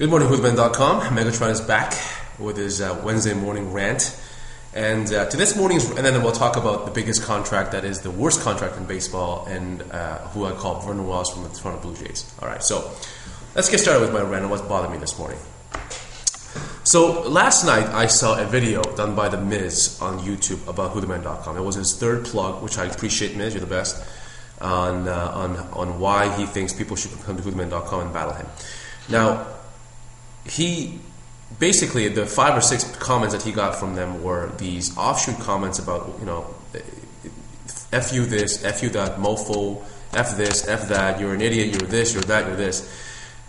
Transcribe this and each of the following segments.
Good morning, Hoodman.com. Megatron is back with his Wednesday morning rant. And to this morning's, and then we'll talk about the biggest contract that is the worst contract in baseball, and who I call Vernon from the Toronto Blue Jays. All right, so let's get started with my rant and what's bothering me this morning. So last night I saw a video done by the Miz on YouTube about Hoodman.com. It was his third plug, which I appreciate, Miz. You're the best. On why he thinks people should come to Hoodman.com and battle him. Now, he basically, the 5 or 6 comments that he got from them were these offshoot comments about, F you this, F you that, mofo, F this, F that, you're an idiot, you're this, you're that, you're this.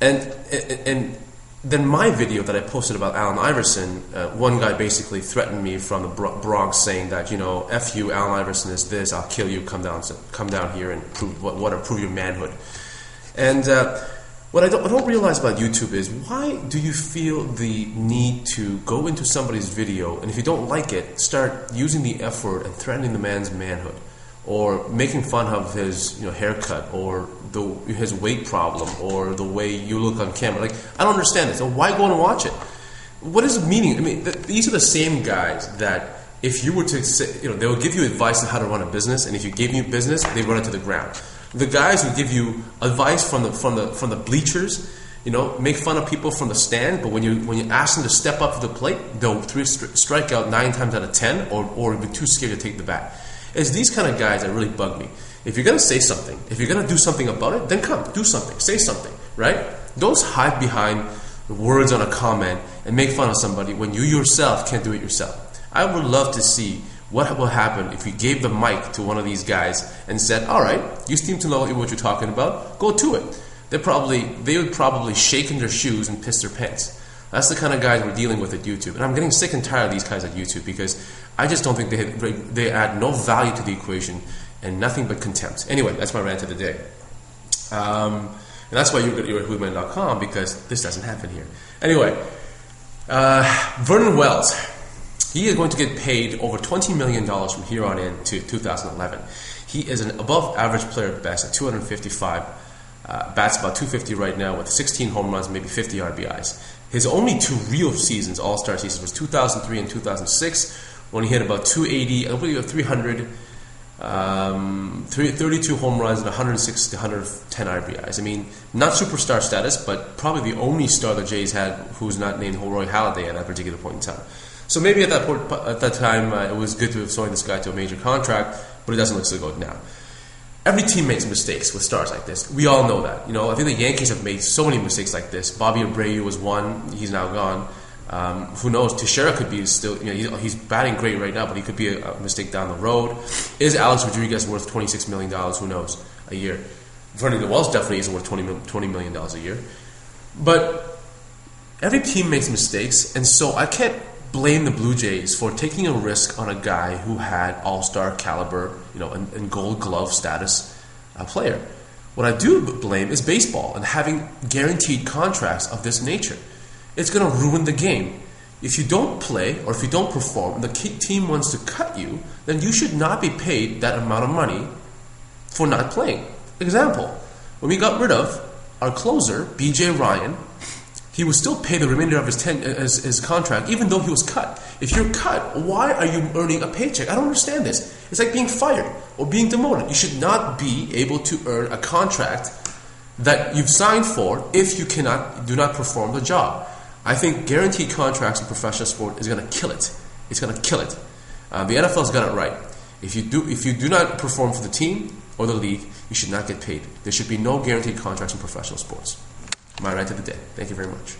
And then my video that I posted about Allen Iverson, one guy basically threatened me from the Bronx saying that, F you, Allen Iverson is this, I'll kill you, come down here and prove your manhood. And what I don't realize about YouTube is, why do you feel the need to go into somebody's video, and if you don't like it, start using the F word and threatening the man's manhood, or making fun of his haircut, or his weight problem, or the way you look on camera? Like, I don't understand this. So why go and watch it? What is the meaning? I mean, these are the same guys that if you were to say, they will give you advice on how to run a business, and if you gave you business, they run it to the ground. The guys who give you advice from the bleachers, make fun of people from the stand, but when you ask them to step up to the plate, they'll strike out 9 times out of 10, or be too scared to take the bat. It's these kind of guys that really bug me. If you're gonna say something, if you're gonna do something about it, then come do something, say something, right? Don't hide behind words on a comment and make fun of somebody when you yourself can't do it yourself. I would love to see what will happen if you gave the mic to one of these guys and said, all right, you seem to know what you're talking about, go to it. They would probably shake in their shoes and piss their pants. That's the kind of guys we're dealing with at YouTube. And I'm getting sick and tired of these guys at YouTube, because I just don't think they add no value to the equation and nothing but contempt. Anyway, that's my rant of the day. And that's why you're at Hoodman.com, because this doesn't happen here. Anyway, Vernon Wells. He is going to get paid over $20 million from here on in to 2011. He is an above-average player at best at 255. Bats about 250 right now with 16 home runs, maybe 50 RBIs. His only 2 real seasons, all-star seasons, was 2003 and 2006, when he hit about 280, I believe 300, 32 home runs and 106 to 110 RBIs. I mean, not superstar status, but probably the only star the Jays had who's not named Roy Halladay at that particular point in time. So maybe at that time, it was good to have signed this guy to a major contract, but it doesn't look so good now. Every team makes mistakes with stars like this. We all know that. I think the Yankees have made so many mistakes like this. Bobby Abreu was one. He's now gone. Who knows? Teixeira could be still. He's batting great right now, but he could be a mistake down the road. Is Alex Rodriguez worth $26 million? Who knows? A year. Vernon Wells definitely isn't worth $20 million a year. But every team makes mistakes, and so I can't blame the Blue Jays for taking a risk on a guy who had all-star caliber, and gold glove status player. What I do blame is baseball and having guaranteed contracts of this nature. It's going to ruin the game. If you don't play or if you don't perform and the team wants to cut you, then you should not be paid that amount of money for not playing. Example, when we got rid of our closer, B.J. Ryan, he would still pay the remainder of his contract, even though he was cut. If you're cut, why are you earning a paycheck? I don't understand this. It's like being fired or being demoted. You should not be able to earn a contract that you've signed for if you do not perform the job. I think guaranteed contracts in professional sport is going to kill it. It's going to kill it. The NFL's got it right. If you do not perform for the team or the league, you should not get paid. There should be no guaranteed contracts in professional sports. My rant of the day. Thank you very much.